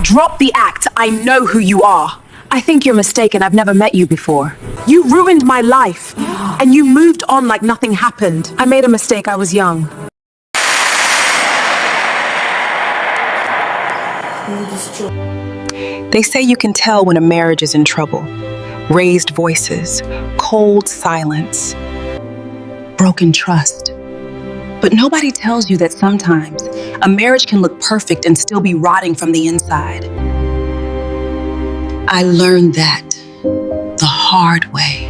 Drop the act. I know who you are. I think you're mistaken. I've never met you before. You ruined my life, and you moved on like nothing happened. I made a mistake. I was young. They say you can tell when a marriage is in trouble. Raised voices, cold silence, broken trust. But nobody tells you that sometimes a marriage can look perfect and still be rotting from the inside. I learned that the hard way.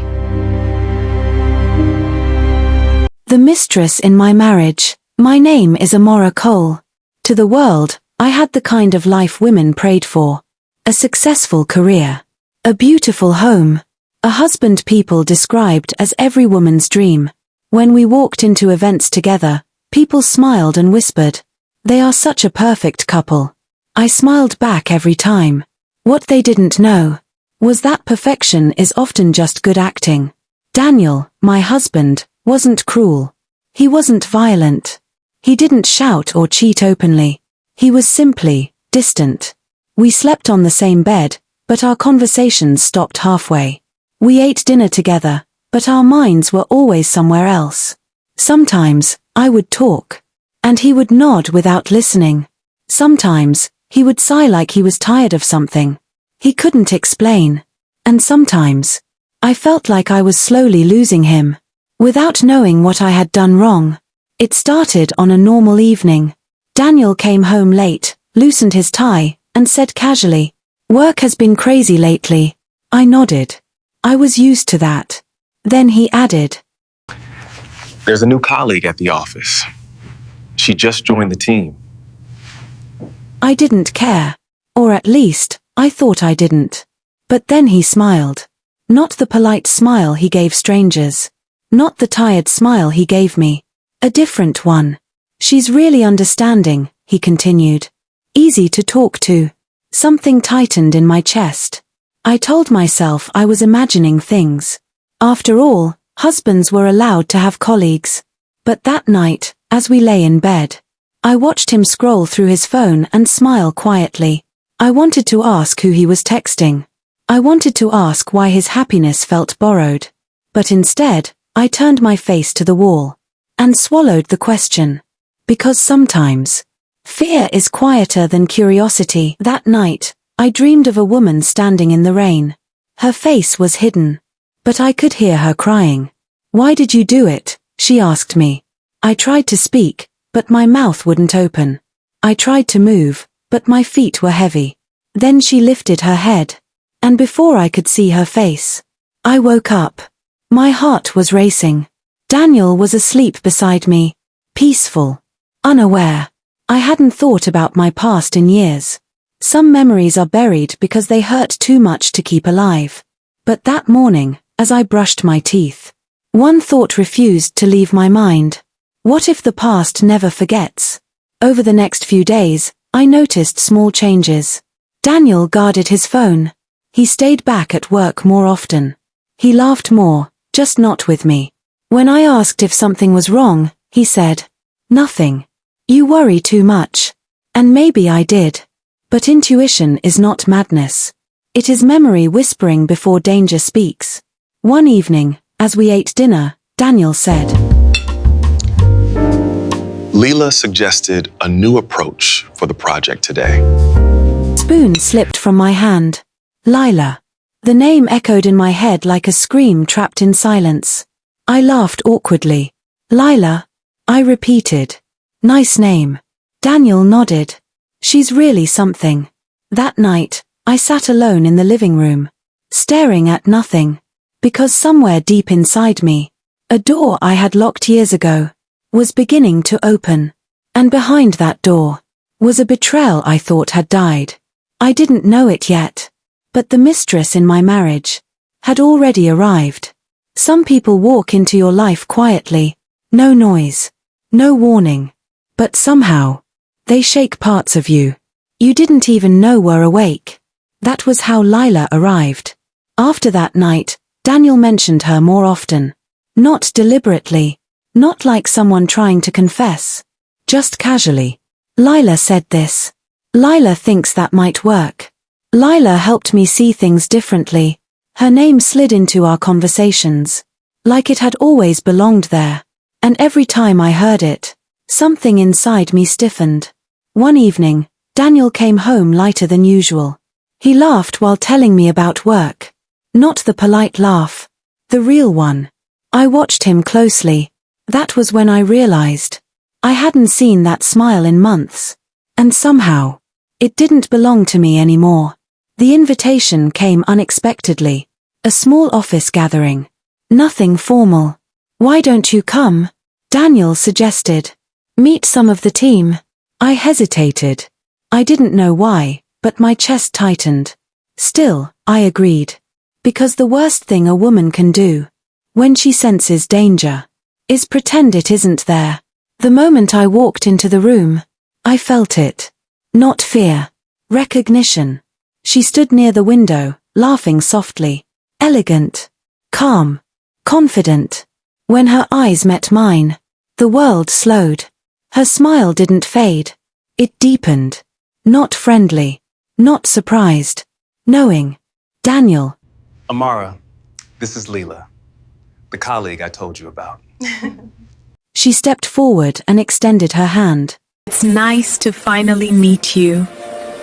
The mistress in my marriage. My name is Amora Cole. To the world, I had the kind of life women prayed for. A successful career. A beautiful home. A husband people described as every woman's dream. When we walked into events together, people smiled and whispered, "They are such a perfect couple." I smiled back every time. What they didn't know was that perfection is often just good acting. Daniel, my husband, wasn't cruel. He wasn't violent. He didn't shout or cheat openly. He was simply distant. We slept on the same bed, but our conversations stopped halfway. We ate dinner together, but our minds were always somewhere else. Sometimes, I would talk, and he would nod without listening. Sometimes, he would sigh like he was tired of something. He couldn't explain. And sometimes, I felt like I was slowly losing him, without knowing what I had done wrong. It started on a normal evening. Daniel came home late, loosened his tie, and said casually, "Work has been crazy lately." I nodded. I was used to that. Then he added, "There's a new colleague at the office. She just joined the team." I didn't care. Or at least, I thought I didn't. But then he smiled. Not the polite smile he gave strangers. Not the tired smile he gave me. A different one. "She's really understanding," he continued. Easy to talk to. Something tightened in my chest. I told myself I was imagining things. After all, husbands were allowed to have colleagues. But that night, as we lay in bed, I watched him scroll through his phone and smile quietly. I wanted to ask who he was texting. I wanted to ask why his happiness felt borrowed. But instead, I turned my face to the wall and swallowed the question. Because sometimes, fear is quieter than curiosity. That night, I dreamed of a woman standing in the rain. Her face was hidden, but I could hear her crying. "Why did you do it?" she asked me. I tried to speak, but my mouth wouldn't open. I tried to move, but my feet were heavy. Then she lifted her head, and before I could see her face, I woke up. My heart was racing. Daniel was asleep beside me, peaceful, unaware. I hadn't thought about my past in years. Some memories are buried because they hurt too much to keep alive. But that morning, as I brushed my teeth, one thought refused to leave my mind. What if the past never forgets? Over the next few days, I noticed small changes. Daniel guarded his phone. He stayed back at work more often. He laughed more, just not with me. When I asked if something was wrong, he said, "Nothing. You worry too much." And maybe I did. But intuition is not madness. It is memory whispering before danger speaks. One evening, as we ate dinner, Daniel said, Leela suggested a new approach for the project today. Spoon slipped from my hand. Lila. The name echoed in my head like a scream trapped in silence. I laughed awkwardly. "Lila?" I repeated. "Nice name." Daniel nodded. "She's really something." That night, I sat alone in the living room, staring at nothing, because somewhere deep inside me, a door I had locked years ago, was beginning to open. And behind that door, was a betrayal I thought had died. I didn't know it yet. But the mistress in my marriage had already arrived. Some people walk into your life quietly, no noise, no warning. But somehow, they shake parts of you you didn't even know were awake. That was how Lila arrived. After that night, Daniel mentioned her more often. Not deliberately. Not like someone trying to confess. Just casually. Lila said this. Lila thinks that might work. Lila helped me see things differently. Her name slid into our conversations, like it had always belonged there. And every time I heard it, something inside me stiffened. One evening, Daniel came home lighter than usual. He laughed while telling me about work. Not the polite laugh, the real one. I watched him closely. That was when I realized I hadn't seen that smile in months. And somehow, it didn't belong to me anymore. The invitation came unexpectedly. A small office gathering. Nothing formal. "Why don't you come?" Daniel suggested. "Meet some of the team." I hesitated. I didn't know why, but my chest tightened. Still, I agreed. Because the worst thing a woman can do, when she senses danger, is pretend it isn't there. The moment I walked into the room, I felt it. Not fear. Recognition. She stood near the window, laughing softly. Elegant. Calm. Confident. When her eyes met mine, the world slowed. Her smile didn't fade. It deepened. Not friendly. Not surprised. Knowing. Daniel. Amara, this is Leela, the colleague I told you about. She stepped forward and extended her hand. It's nice to finally meet you.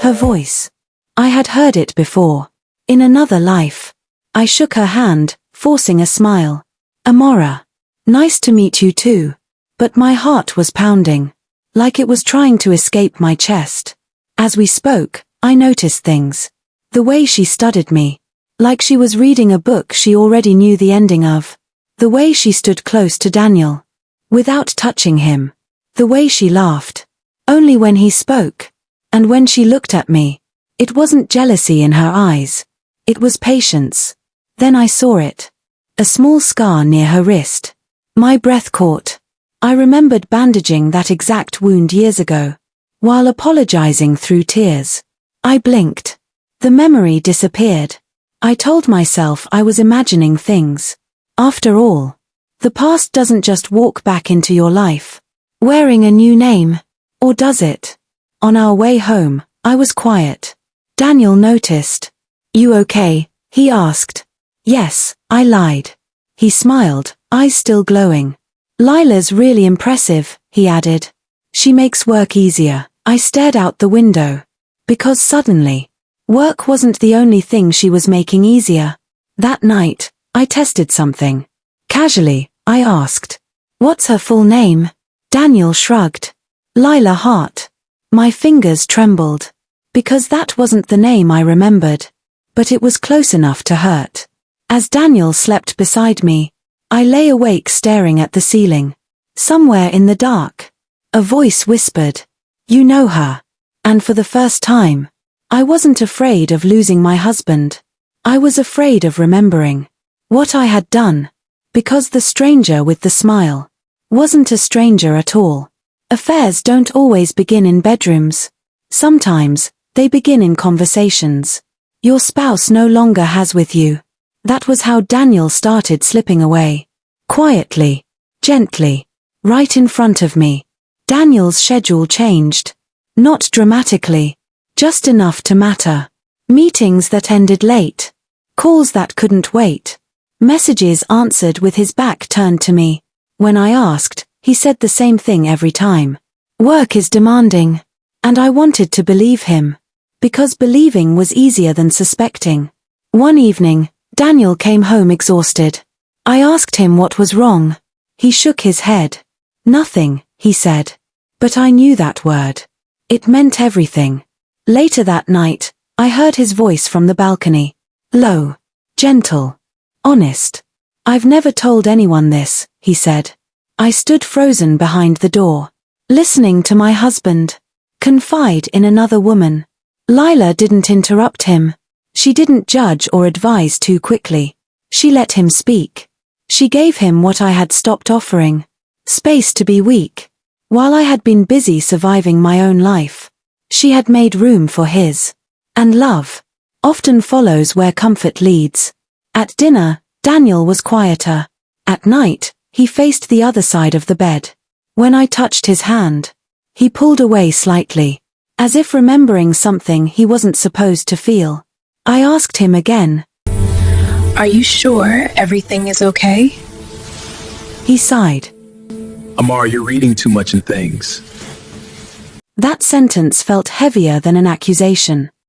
Her voice. I had heard it before. In another life. I shook her hand, forcing a smile. Amara. Nice to meet you too. But my heart was pounding. Like it was trying to escape my chest. As we spoke, I noticed things. The way she studied me. Like she was reading a book she already knew the ending of. The way she stood close to Daniel. Without touching him. The way she laughed. Only when he spoke. And when she looked at me. It wasn't jealousy in her eyes. It was patience. Then I saw it. A small scar near her wrist. My breath caught. I remembered bandaging that exact wound years ago. While apologizing through tears. I blinked. The memory disappeared. I told myself I was imagining things. After all, the past doesn't just walk back into your life, wearing a new name. Or does it? On our way home, I was quiet. Daniel noticed. "You okay?" he asked. "Yes," I lied. He smiled, eyes still glowing. "Lila's really impressive," he added. "She makes work easier." I stared out the window. Because suddenly, work wasn't the only thing she was making easier. That night, I tested something. Casually, I asked, "What's her full name?" Daniel shrugged. "Lila Hart." My fingers trembled. Because that wasn't the name I remembered. But it was close enough to hurt. As Daniel slept beside me, I lay awake staring at the ceiling. Somewhere in the dark, a voice whispered, "You know her." And for the first time, I wasn't afraid of losing my husband. I was afraid of remembering what I had done. Because the stranger with the smile wasn't a stranger at all. Affairs don't always begin in bedrooms. Sometimes, they begin in conversations. Your spouse no longer has with you. That was how Daniel started slipping away. Quietly, gently, right in front of me. Daniel's schedule changed. Not dramatically. Just enough to matter. Meetings that ended late. Calls that couldn't wait. Messages answered with his back turned to me. When I asked, he said the same thing every time. Work is demanding. And I wanted to believe him. Because believing was easier than suspecting. One evening, Daniel came home exhausted. I asked him what was wrong. He shook his head. "Nothing," he said. But I knew that word. It meant everything. Later that night, I heard his voice from the balcony. Low. Gentle. Honest. "I've never told anyone this," he said. I stood frozen behind the door. Listening to my husband confide in another woman. Lila didn't interrupt him. She didn't judge or advise too quickly. She let him speak. She gave him what I had stopped offering. Space to be weak. While I had been busy surviving my own life, she had made room for his. And love often follows where comfort leads. At dinner, Daniel was quieter. At night, he faced the other side of the bed. When I touched his hand, he pulled away slightly. as if remembering something he wasn't supposed to feel. I asked him again. Are you sure everything is okay? He sighed. Amar, you're reading too much in things. That sentence felt heavier than an accusation.